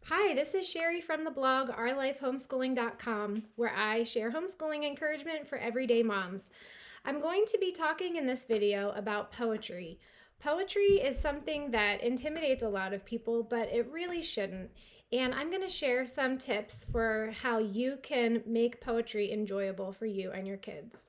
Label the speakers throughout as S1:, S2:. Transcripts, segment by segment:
S1: Hi, this is Sherry from the blog OurLifeHomeschooling.com, where I share homeschooling encouragement for everyday moms. I'm going to be talking in this video about poetry. Poetry is something that intimidates a lot of people, but it really shouldn't. And I'm going to share some tips for how you can make poetry enjoyable for you and your kids.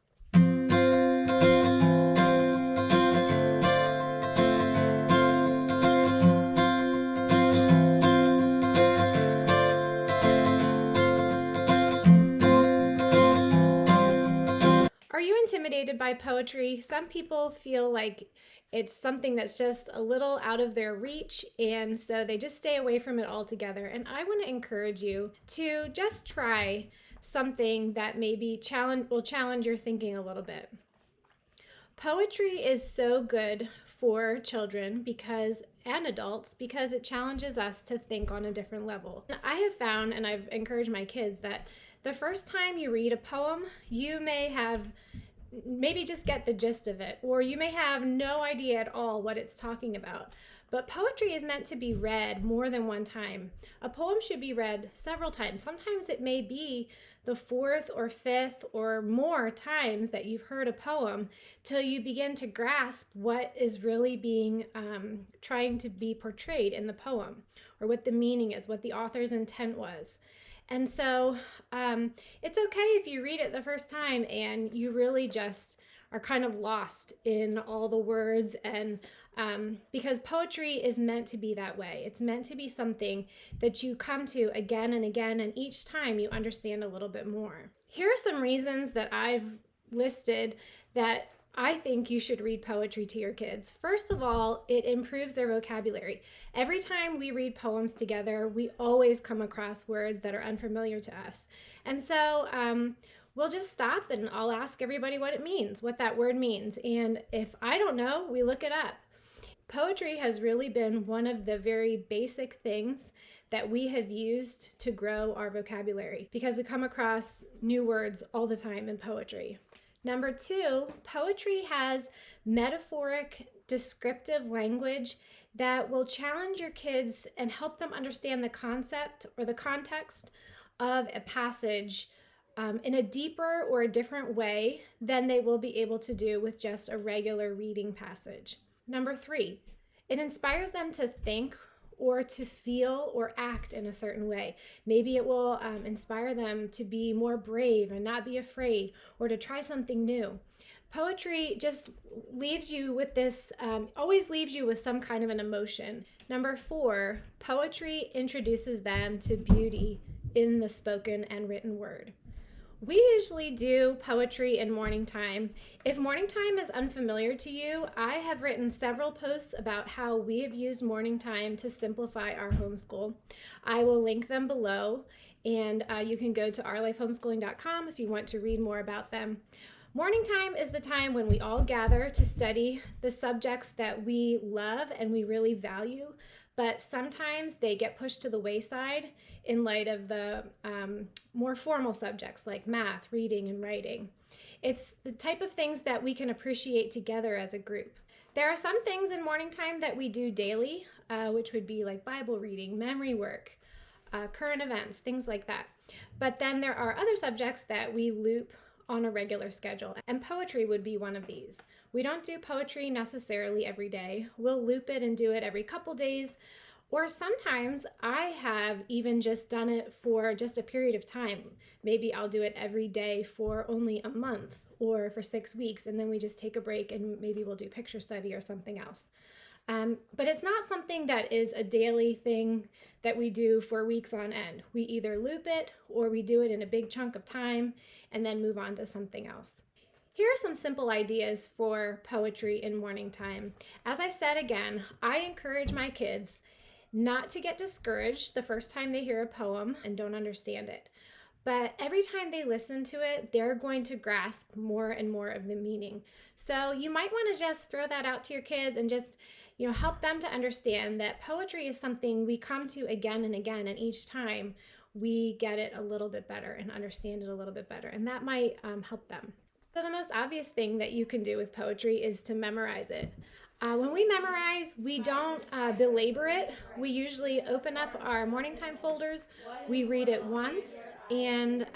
S1: Are you intimidated by poetry? Some people feel like it's something that's just a little out of their reach, and so they just stay away from it altogether. And I want to encourage you to just try something that maybe will challenge your thinking a little bit. Poetry is so good for children and adults because it challenges us to think on a different level. I have found, and I've encouraged my kids, that the first time you read a poem, you maybe just get the gist of it, or you may have no idea at all what it's talking about. But poetry is meant to be read more than one time. A poem should be read several times. Sometimes it may be the fourth or fifth or more times that you've heard a poem till you begin to grasp what is really being trying to be portrayed in the poem, or what the meaning is, what the author's intent was. And so it's okay if you read it the first time and you really just are kind of lost in all the words, and because poetry is meant to be that way. It's meant to be something that you come to again and again, and each time you understand a little bit more. Here are some reasons that I've listed that I think you should read poetry to your kids. First of all, it improves their vocabulary. Every time we read poems together, we always come across words that are unfamiliar to us. And so we'll just stop and I'll ask everybody what that word means. And if I don't know, we look it up. Poetry has really been one of the very basic things that we have used to grow our vocabulary, because we come across new words all the time in poetry. Number two, poetry has metaphoric, descriptive language that will challenge your kids and help them understand the concept or the context of a passage in a deeper or a different way than they will be able to do with just a regular reading passage. Number three, it inspires them to think or to feel or act in a certain way. Maybe it will inspire them to be more brave and not be afraid, or to try something new. Poetry just leaves you with this, always leaves you with some kind of an emotion. Number four, poetry introduces them to beauty in the spoken and written word. We usually do poetry in morning time. If morning time is unfamiliar to you, I have written several posts about how we have used morning time to simplify our homeschool. I will link them below, and you can go to OurLifeHomeschooling.com if you want to read more about them. Morning time is the time when we all gather to study the subjects that we love and we really value, but sometimes they get pushed to the wayside in light of the more formal subjects like math, reading, and writing. It's the type of things that we can appreciate together as a group. There are some things in morning time that we do daily, which would be like Bible reading, memory work, current events, things like that. But then there are other subjects that we loop on a regular schedule, and poetry would be one of these. We don't do poetry necessarily every day. We'll loop it and do it every couple days, or sometimes I have even just done it for just a period of time. Maybe I'll do it every day for only a month or for 6 weeks, and then we just take a break and maybe we'll do picture study or something else. But it's not something that is a daily thing that we do for weeks on end. We either loop it or we do it in a big chunk of time and then move on to something else. Here are some simple ideas for poetry in morning time. As I said again, I encourage my kids not to get discouraged the first time they hear a poem and don't understand it. But every time they listen to it, they're going to grasp more and more of the meaning. So you might want to just throw that out to your kids and just help them to understand that poetry is something we come to again and again, and each time we get it a little bit better and understand it a little bit better, and that might help them. So the most obvious thing that you can do with poetry is to memorize it. When we memorize, we don't belabor it. We usually open up our morning time folders, we read it once, and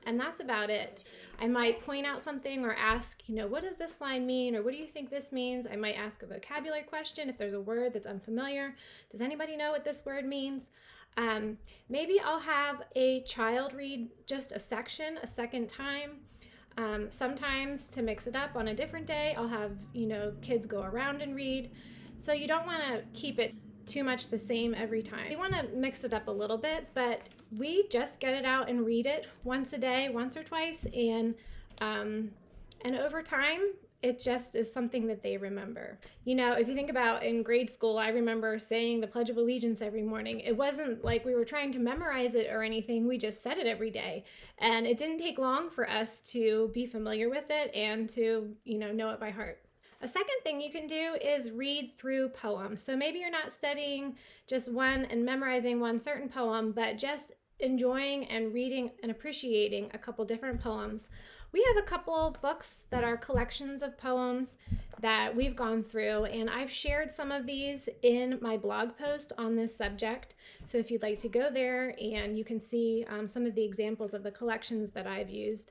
S1: that's about it. I might point out something or ask, what does this line mean, or what do you think this means? I might ask a vocabulary question if there's a word that's unfamiliar. Does anybody know what this word means? Maybe I'll have a child read just a section a second time. Sometimes to mix it up on a different day, I'll have, kids go around and read. So you don't want to keep it too much the same every time. You want to mix it up a little bit, but we just get it out and read it once a day, once or twice, and over time, it just is something that they remember. If you think about in grade school, I remember saying the Pledge of Allegiance every morning. It wasn't like we were trying to memorize it or anything. We just said it every day. And it didn't take long for us to be familiar with it and to, know it by heart. A second thing you can do is read through poems. So maybe you're not studying just one and memorizing one certain poem, but just enjoying and reading and appreciating a couple different poems. We have a couple books that are collections of poems that we've gone through, and I've shared some of these in my blog post on this subject. So if you'd like to go there, and you can see some of the examples of the collections that I've used.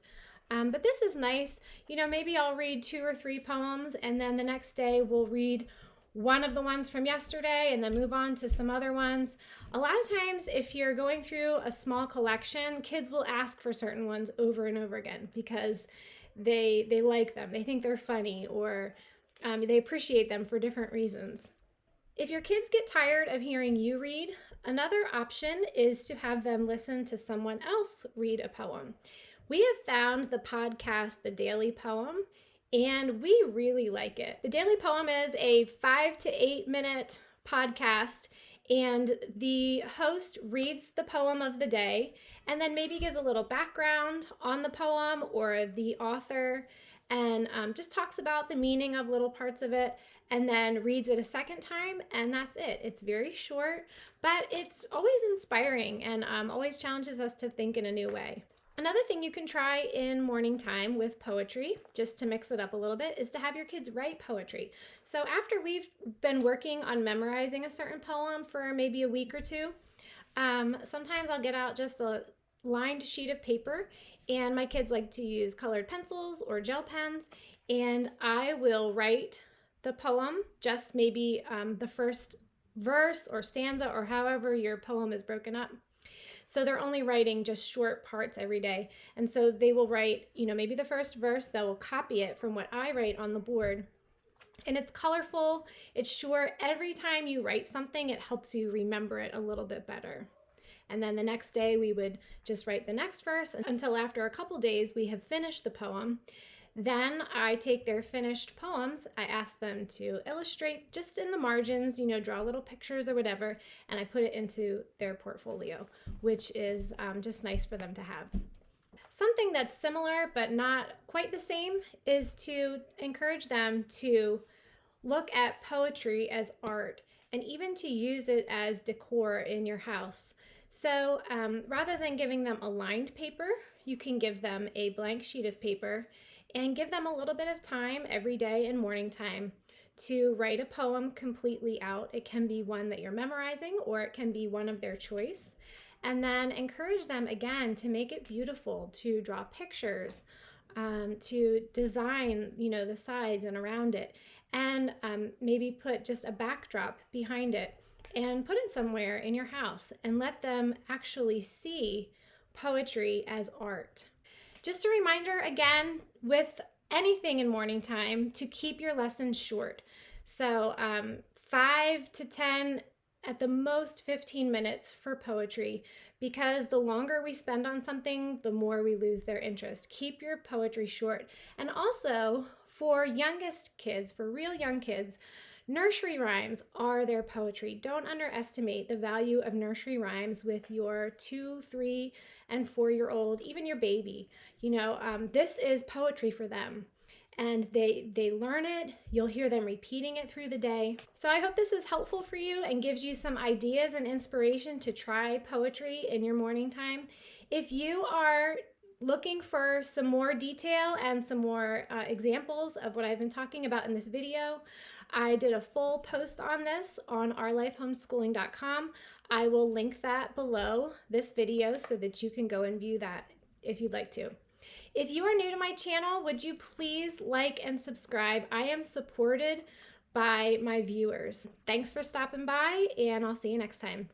S1: But this is nice. Maybe I'll read 2 or 3 poems, and then the next day we'll read one of the ones from yesterday and then move on to some other ones. A lot of times if you're going through a small collection, kids will ask for certain ones over and over again because they like them, they think they're funny, or they appreciate them for different reasons. If your kids get tired of hearing you read, another option is to have them listen to someone else read a poem. We have found the podcast, The Daily Poem, and we really like it. The Daily Poem is a 5 to 8 minute podcast, and the host reads the poem of the day and then maybe gives a little background on the poem or the author, and just talks about the meaning of little parts of it, and then reads it a second time, and that's it. It's very short, but it's always inspiring and always challenges us to think in a new way. Another thing you can try in morning time with poetry, just to mix it up a little bit, is to have your kids write poetry. So after we've been working on memorizing a certain poem for maybe a week or two, sometimes I'll get out just a lined sheet of paper, and my kids like to use colored pencils or gel pens, and I will write the poem, just maybe the first verse or stanza or however your poem is broken up. So they're only writing just short parts every day. And so they will write, maybe the first verse, they'll copy it from what I write on the board. And it's colorful, it's short. Every time you write something, it helps you remember it a little bit better. And then the next day we would just write the next verse until after a couple days we have finished the poem. Then I take their finished poems, I ask them to illustrate just in the margins, draw little pictures or whatever, and I put it into their portfolio, which is just nice for them to have. Something that's similar but not quite the same is to encourage them to look at poetry as art and even to use it as decor in your house. So rather than giving them a lined paper, you can give them a blank sheet of paper and give them a little bit of time every day in morning time to write a poem completely out. It can be one that you're memorizing, or it can be one of their choice. And then encourage them again to make it beautiful, to draw pictures, to design, the sides and around it, and maybe put just a backdrop behind it and put it somewhere in your house and let them actually see poetry as art. Just a reminder again, with anything in morning time, to keep your lessons short. So 5 to 10, at the most 15 minutes for poetry, because the longer we spend on something, the more we lose their interest. Keep your poetry short. And also for youngest kids, for real young kids, nursery rhymes are their poetry. Don't underestimate the value of nursery rhymes with your 2, 3, and 4-year-old, even your baby. This is poetry for them. And they learn it. You'll hear them repeating it through the day. So I hope this is helpful for you and gives you some ideas and inspiration to try poetry in your morning time. If you are looking for some more detail and some more examples of what I've been talking about in this video, I did a full post on this on OurLifeHomeschooling.com. I will link that below this video so that you can go and view that if you'd like to. If you are new to my channel, would you please like and subscribe? I am supported by my viewers. Thanks for stopping by, and I'll see you next time.